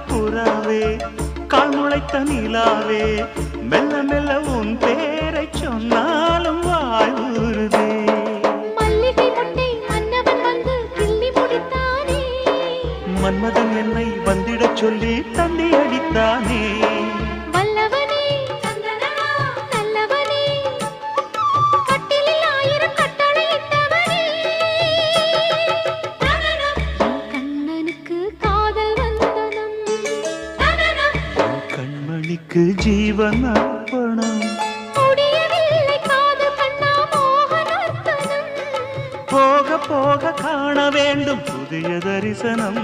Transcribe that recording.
புறாவே கால் முளைத்த நிலாவே மெல்ல மெல்ல உன் பேரை சொன்னாலும் வாய் ஊறுதே. மல்லிகை முட்டை மன்னவன் வந்து கிள்ளி முடித்தானே, மன்மதன் என்னை வந்திடச் சொல்லி தந்தி அடித்தானே. வல்லவனே நல்லவனே கட்டிலில் 1000 கட்டளையிட்டவனே, கண்ணனுக்கு காதல் வந்தனம், கண்மணிக்கு ஜீவன் அர்ப்பணம். முடியவில்லை காதல் கண்ணா மோகனர்த்தனம். போக போக காண வேண்டும் புதிய தரிசனம்.